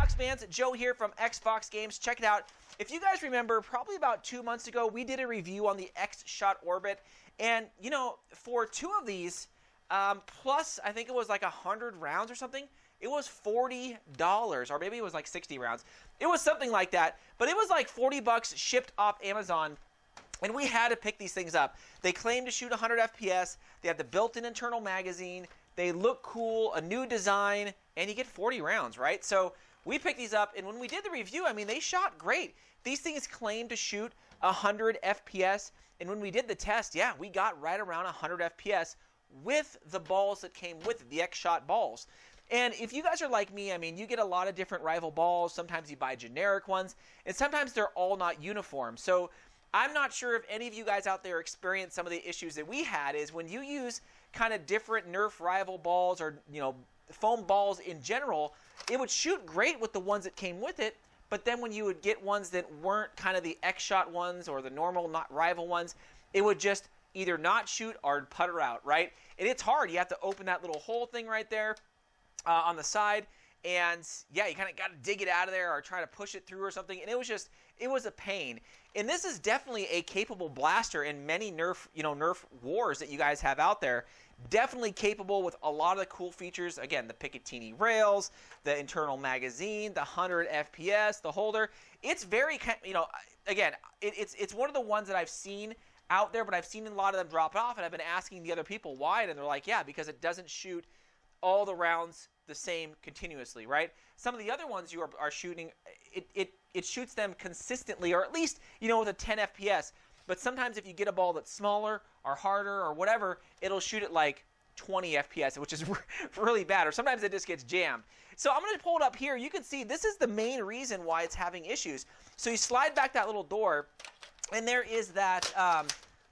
Xbox fans, Joe here from XFoxGames. Check it out. If you guys remember, probably about 2 months ago, we did a review on the Xshot Orbit. And, you know, for 2 of these, plus I think it was like 100 rounds or something, it was $40, or maybe it was like 60 rounds. It was something like that, but it was like 40 bucks shipped off Amazon. And we had to pick these things up. They claim to shoot 100 FPS. They have the built-in internal magazine. They look cool, a new design, and you get 40 rounds, right? So we picked these up, and when we did the review, I mean, they shot great. These things claim to shoot 100 FPS, and when we did the test, yeah, we got right around 100 FPS with the balls that came with it, the Xshot balls. And if you guys are like me, I mean, you get a lot of different rival balls. Sometimes you buy generic ones, and sometimes they're all not uniform. So I'm not sure if any of you guys out there experienced some of the issues that we had is when you use kind of different Nerf rival balls or, you know, foam balls in general, it would shoot great with the ones that came with it, but then when you would get ones that weren't kind of the Xshot ones or the normal, not rival ones, it would just either not shoot or putter out, right? And it's hard. You have to open that little hole thing right there on the side, and yeah, you kind of got to dig it out of there or try to push it through or something, and it was a pain. And this is definitely a capable blaster in many Nerf wars that you guys have out there. Definitely capable with a lot of the cool features. Again, the Picatinny rails, the internal magazine, the 100 FPS, the holder. It's very, you know, again, it's one of the ones that I've seen out there, but I've seen a lot of them drop off, and I've been asking the other people why, and they're like, yeah, because it doesn't shoot all the rounds the same continuously, right? Some of the other ones you are shooting, it shoots them consistently, or at least, you know, with a 10 FPS. But sometimes if you get a ball that's smaller or harder or whatever, it'll shoot at like 20 FPS, which is really bad. Or sometimes it just gets jammed. So I'm going to pull it up here. You can see this is the main reason why it's having issues. So you slide back that little door, and there is that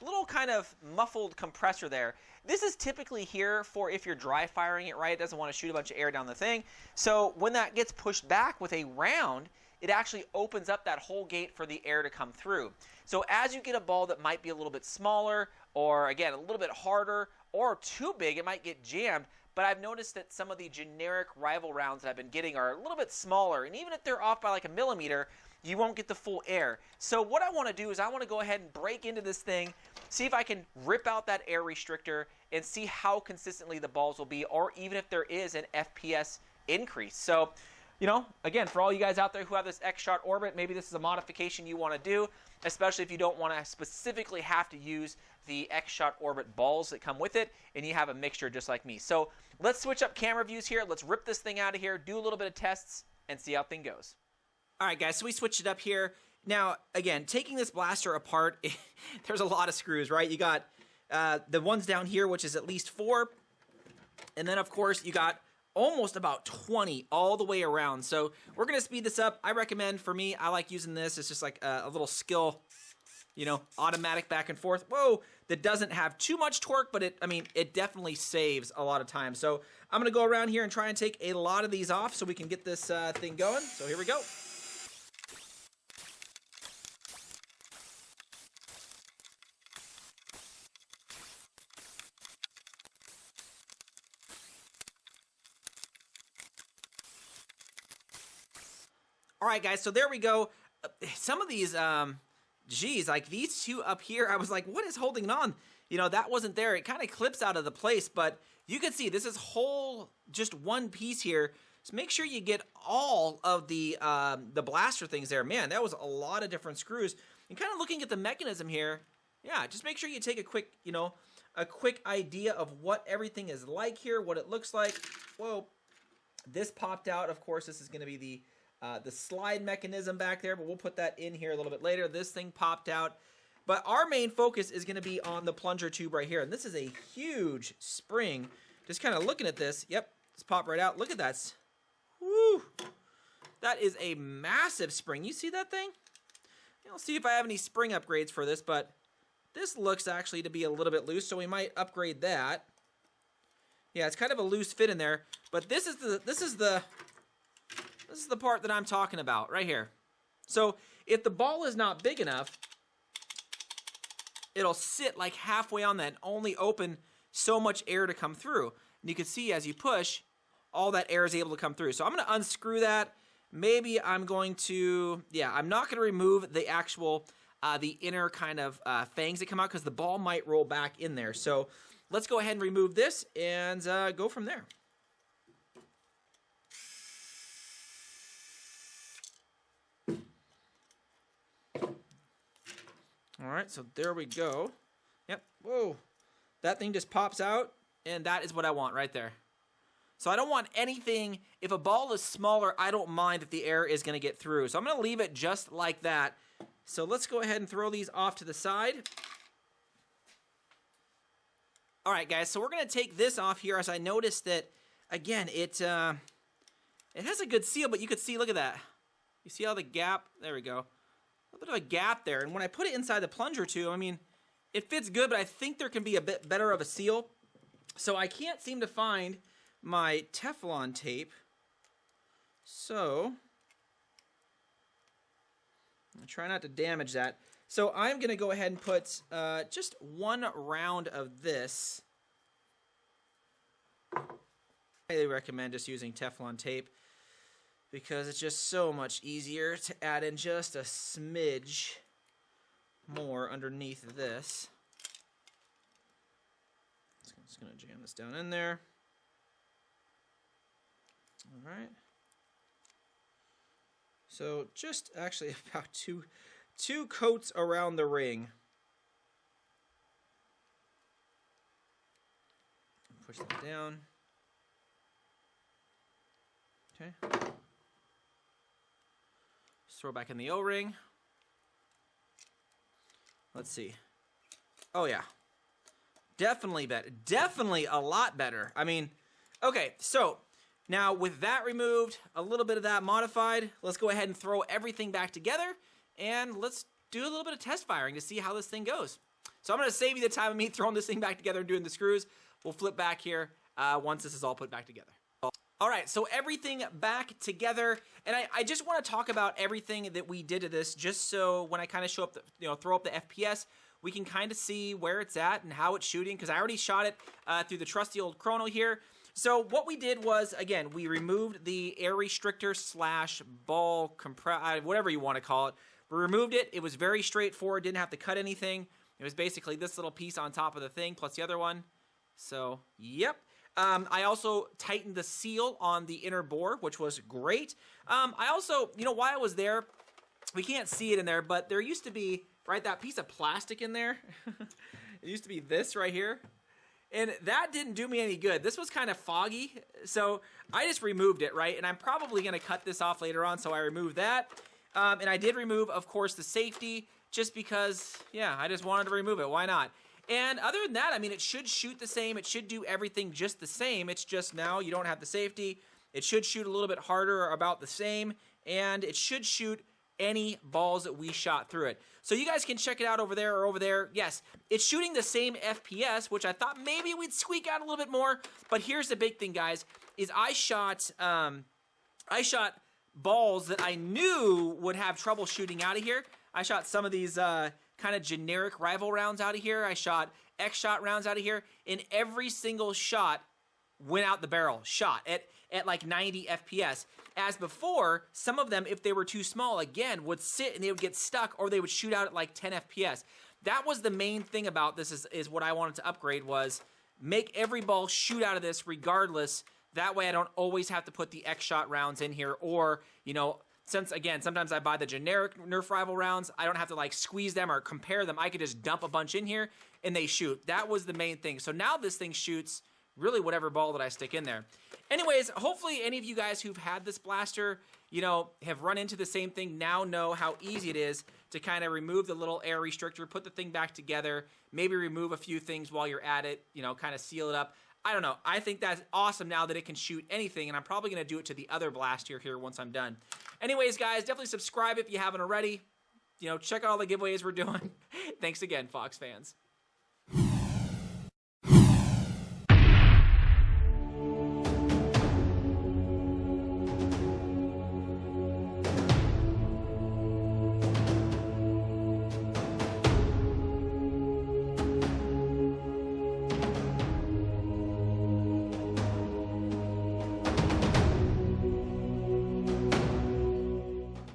little kind of muffled compressor there. This is typically here for if you're dry firing it, right? It doesn't want to shoot a bunch of air down the thing. So when that gets pushed back with a round, it actually opens up that whole gate for the air to come through. So as you get a ball that might be a little bit smaller, or again, a little bit harder, or too big, it might get jammed. But I've noticed that some of the generic rival rounds that I've been getting are a little bit smaller, and even if they're off by like a millimeter, you won't get the full air. So what I want to do is I want to go ahead and break into this thing, see if I can rip out that air restrictor, and see how consistently the balls will be, or even if there is an FPS increase. So, you know, again, for all you guys out there who have this Xshot Orbit, maybe this is a modification you want to do, especially if you don't want to specifically have to use the Xshot Orbit balls that come with it, and you have a mixture just like me. So let's switch up camera views here. Let's rip this thing out of here, do a little bit of tests, and see how thing goes. All right, guys, so we switched it up here. Now, again, taking this blaster apart, there's a lot of screws, right? You got the ones down here, which is at least 4, and then, of course, you got almost about 20 all the way around. So we're going to speed this up. I recommend, for me, I like using this. It's just like a little skill, you know, automatic back and forth. Whoa, that doesn't have too much torque, but it definitely saves a lot of time. So I'm going to go around here and try and take a lot of these off so we can get this thing going. So here we go. All right, guys, so there we go. Some of these, geez, like these two up here, I was like, what is holding it on? You know, that wasn't there. It kind of clips out of the place, but you can see this is whole, just one piece here. So make sure you get all of the blaster things there. Man, that was a lot of different screws. And kind of looking at the mechanism here, yeah, just make sure you take a quick, you know, a quick idea of what everything is like here, what it looks like. Whoa, this popped out. Of course, this is going to be the slide mechanism back there, but we'll put that in here a little bit later. This thing popped out. But our main focus is going to be on the plunger tube right here. And this is a huge spring. Just kind of looking at this. Yep, it's popped right out. Look at that. Woo! That is a massive spring. You see that thing? I'll see if I have any spring upgrades for this, but this looks actually to be a little bit loose, so we might upgrade that. Yeah, it's kind of a loose fit in there. But this is the part that I'm talking about right here. So if the ball is not big enough, it'll sit like halfway on that and only open so much air to come through. And you can see as you push, all that air is able to come through. So I'm going to unscrew that, maybe I'm going to, yeah, I'm not going to remove the actual, the inner kind of fangs that come out because the ball might roll back in there. So let's go ahead and remove this and go from there. All right, so there we go. Yep, whoa. That thing just pops out, and that is what I want right there. So I don't want anything, if a ball is smaller, I don't mind if the air is going to get through. So I'm going to leave it just like that. So let's go ahead and throw these off to the side. All right, guys, so we're going to take this off here as I noticed that, again, it has a good seal, but you could see, look at that. You see how the gap, there we go. A little bit of a gap there. And when I put it inside the plunger too, I mean, it fits good, but I think there can be a bit better of a seal. So I can't seem to find my Teflon tape. So I'm gonna try not to damage that. So I'm gonna go ahead and put just one round of this. I highly recommend just using Teflon tape, because it's just so much easier to add in just a smidge more underneath this. Just going to jam this down in there. All right. So just actually about two coats around the ring. Push that down. Okay. Throw back in the O-ring. Let's see. Oh yeah, definitely better. Definitely a lot better. I mean, okay, so now with that removed, a little bit of that modified, let's go ahead and throw everything back together, and let's do a little bit of test firing to see how this thing goes. So I'm going to save you the time of me throwing this thing back together and doing the screws. We'll flip back here once this is all put back together. All right, so everything back together, and I just want to talk about everything that we did to this, just so when I kind of show up, throw up the FPS, we can kind of see where it's at and how it's shooting, because I already shot it through the trusty old chrono here. So what we did was, again, we removed the air restrictor slash ball compress, whatever you want to call it. We removed it. It was very straightforward. Didn't have to cut anything. It was basically this little piece on top of the thing plus the other one. So, yep. I also tightened the seal on the inner bore, which was great. I also, while I was there, we can't see it in there, but there used to be, right, that piece of plastic in there. It used to be this right here. And that didn't do me any good. This was kind of foggy, so I just removed it, right? And I'm probably going to cut this off later on, so I removed that. And I did remove, of course, the safety, just because, yeah, I just wanted to remove it. Why not? And other than that, I mean, it should shoot the same. It should do everything just the same. It's just now you don't have the safety. It should shoot a little bit harder or about the same. And it should shoot any balls that we shot through it. So you guys can check it out over there or over there. Yes, it's shooting the same FPS, which I thought maybe we'd squeak out a little bit more. But here's the big thing, guys, is I shot balls that I knew would have trouble shooting out of here. I shot some of these kind of generic rival rounds out of here. I shot Xshot rounds out of here, and every single shot went out the barrel, shot at like 90 FPS. As before, some of them, if they were too small, again, would sit and they would get stuck, or they would shoot out at like 10 FPS. That was the main thing about this, is what I wanted to upgrade, was make every ball shoot out of this regardless. That way I don't always have to put the Xshot rounds in here, or, since, again, sometimes I buy the generic Nerf rival rounds, I don't have to, like, squeeze them or compare them. I could just dump a bunch in here, and they shoot. That was the main thing. So now this thing shoots really whatever ball that I stick in there. Anyways, hopefully any of you guys who've had this blaster, have run into the same thing, now know how easy it is to kind of remove the little air restrictor, put the thing back together, maybe remove a few things while you're at it, kind of seal it up. I don't know. I think that's awesome now that it can shoot anything, and I'm probably going to do it to the other blaster here once I'm done. Anyways, guys, definitely subscribe if you haven't already. Check out all the giveaways we're doing. Thanks again, Fox fans.